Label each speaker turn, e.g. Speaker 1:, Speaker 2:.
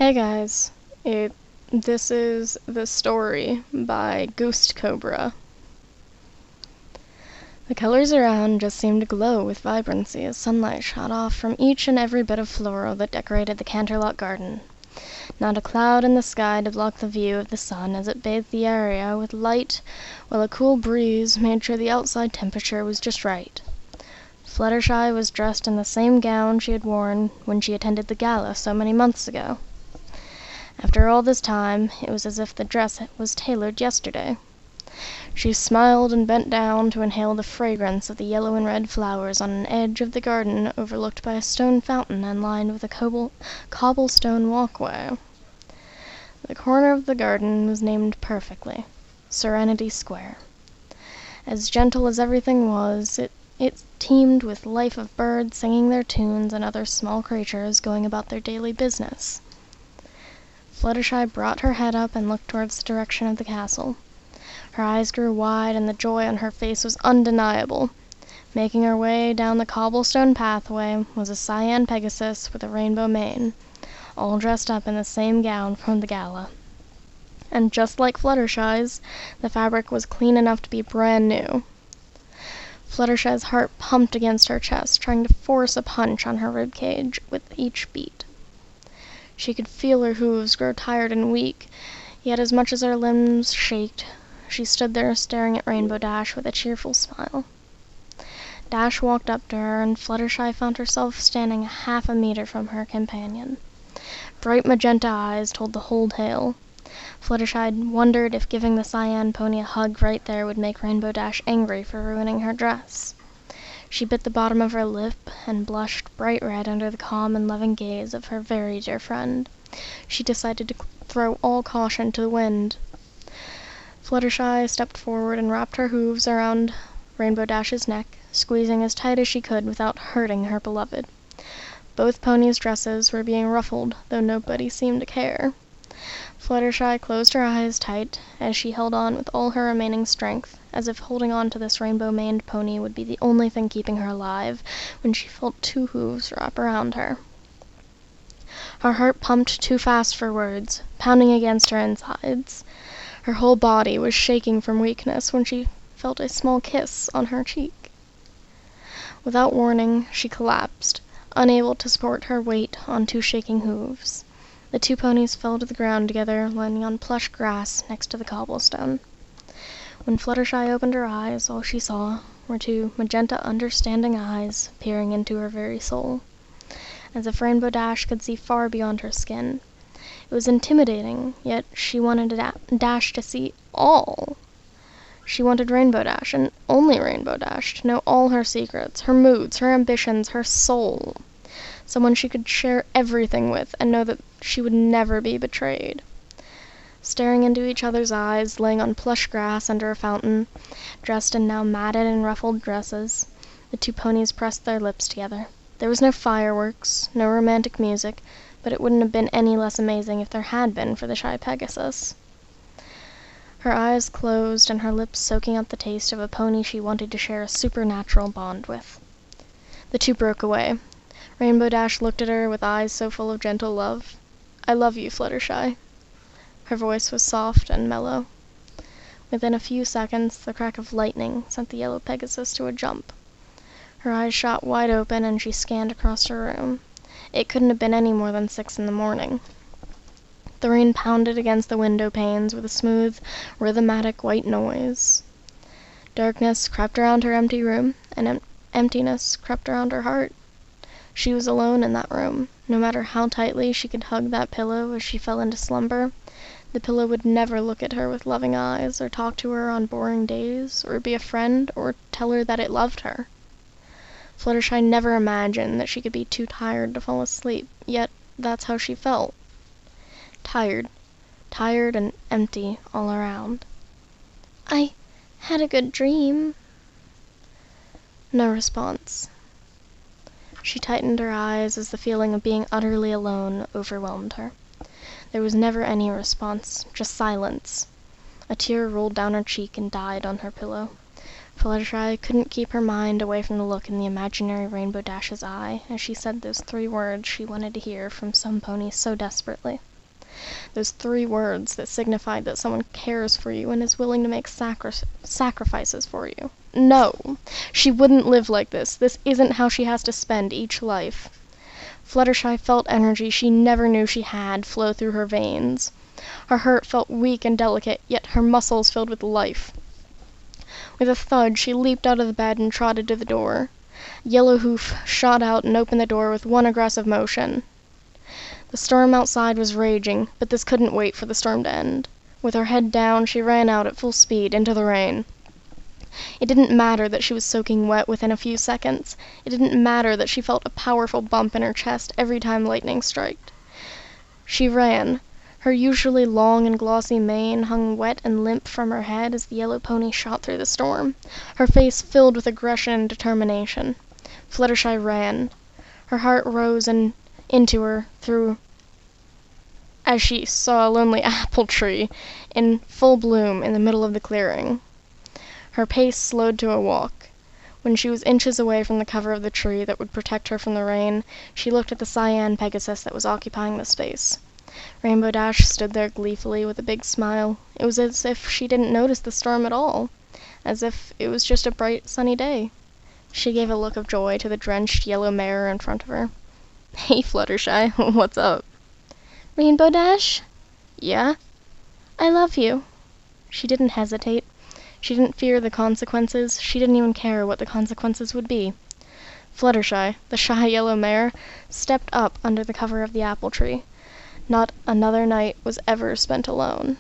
Speaker 1: Hey guys, this is The Story by Ghost Cobra. The colors around just seemed to glow with vibrancy as sunlight shot off from each and every bit of floral that decorated the Canterlot garden. Not a cloud in the sky to block the view of the sun as it bathed the area with light, while a cool breeze made sure the outside temperature was just right. Fluttershy was dressed in the same gown she had worn when she attended the gala so many months ago. After all this time, it was as if the dress was tailored yesterday. She smiled and bent down to inhale the fragrance of the yellow and red flowers on an edge of the garden overlooked by a stone fountain and lined with a cobblestone walkway. The corner of the garden was named perfectly Serenity Square. As gentle as everything was, it teemed with life of birds singing their tunes and other small creatures going about their daily business. Fluttershy brought her head up and looked towards the direction of the castle. Her eyes grew wide and the joy on her face was undeniable. Making her way down the cobblestone pathway was a cyan Pegasus with a rainbow mane, all dressed up in the same gown from the gala. And just like Fluttershy's, the fabric was clean enough to be brand new. Fluttershy's heart pumped against her chest, trying to force a punch on her rib cage with each beat. She could feel her hooves grow tired and weak, yet as much as her limbs shaked, she stood there staring at Rainbow Dash with a cheerful smile. Dash walked up to her, and Fluttershy found herself standing half a meter from her companion. Bright magenta eyes told the whole tale. Fluttershy wondered if giving the cyan pony a hug right there would make Rainbow Dash angry for ruining her dress. She bit the bottom of her lip and blushed bright red under the calm and loving gaze of her very dear friend. She decided to throw all caution to the wind. Fluttershy stepped forward and wrapped her hooves around Rainbow Dash's neck, squeezing as tight as she could without hurting her beloved. Both ponies' dresses were being ruffled, though nobody seemed to care. Fluttershy closed her eyes tight as she held on with all her remaining strength, as if holding on to this rainbow-maned pony would be the only thing keeping her alive, when she felt two hooves wrap around her. Her heart pumped too fast for words, pounding against her insides. Her whole body was shaking from weakness when she felt a small kiss on her cheek. Without warning, she collapsed, unable to support her weight on two shaking hooves. The two ponies fell to the ground together, landing on plush grass next to the cobblestone. When Fluttershy opened her eyes, all she saw were two magenta understanding eyes peering into her very soul, as if Rainbow Dash could see far beyond her skin. It was intimidating, yet she wanted Dash to see all. She wanted Rainbow Dash, and only Rainbow Dash, to know all her secrets, her moods, her ambitions, her soul. Someone she could share everything with and know that she would never be betrayed. Staring into each other's eyes, laying on plush grass under a fountain, dressed in now matted and ruffled dresses, the two ponies pressed their lips together. There was no fireworks, no romantic music, but it wouldn't have been any less amazing if there had been for the shy Pegasus. Her eyes closed and her lips soaking up the taste of a pony she wanted to share a supernatural bond with. The two broke away. Rainbow Dash looked at her with eyes so full of gentle love. "I love you, Fluttershy." Her voice was soft and mellow. Within a few seconds, the crack of lightning sent the yellow Pegasus to a jump. Her eyes shot wide open and she scanned across her room. It couldn't have been any more than 6 a.m. The rain pounded against the window panes with a smooth, rhythmatic white noise. Darkness crept around her empty room, and emptiness crept around her heart. She was alone in that room. No matter how tightly she could hug that pillow as she fell into slumber, the pillow would never look at her with loving eyes, or talk to her on boring days, or be a friend, or tell her that it loved her. Fluttershy never imagined that she could be too tired to fall asleep, yet that's how she felt. Tired and empty all around. "I had a good dream." No response. She tightened her eyes as the feeling of being utterly alone overwhelmed her. There was never any response, just silence. A tear rolled down her cheek and died on her pillow. Fluttershy couldn't keep her mind away from the look in the imaginary Rainbow Dash's eye as she said those 3 words she wanted to hear from some pony so desperately. Those 3 words that signified that someone cares for you and is willing to make sacrifices for you. No! She wouldn't live like this. This isn't how she has to spend each life. Fluttershy felt energy she never knew she had flow through her veins. Her heart felt weak and delicate, yet her muscles filled with life. With a thud, she leaped out of the bed and trotted to the door. Yellow Hoof shot out and opened the door with one aggressive motion. The storm outside was raging, but this couldn't wait for the storm to end. With her head down, she ran out at full speed into the rain. It didn't matter that she was soaking wet within a few seconds. It didn't matter that she felt a powerful bump in her chest every time lightning struck. She ran. Her usually long and glossy mane hung wet and limp from her head as the yellow pony shot through the storm, her face filled with aggression and determination. Fluttershy ran. Her heart rose into her through as she saw a lonely apple tree in full bloom in the middle of the clearing. Her pace slowed to a walk. When she was inches away from the cover of the tree that would protect her from the rain, she looked at the cyan Pegasus that was occupying the space. Rainbow Dash stood there gleefully with a big smile. It was as if she didn't notice the storm at all, as if it was just a bright, sunny day. She gave a look of joy to the drenched yellow mare in front of her. "Hey, Fluttershy, what's up?"
Speaker 2: "Rainbow Dash?"
Speaker 1: "Yeah?"
Speaker 2: "I love you."
Speaker 1: She didn't hesitate. She didn't fear the consequences. She didn't even care what the consequences would be. Fluttershy, the shy yellow mare, stepped up under the cover of the apple tree. Not another night was ever spent alone.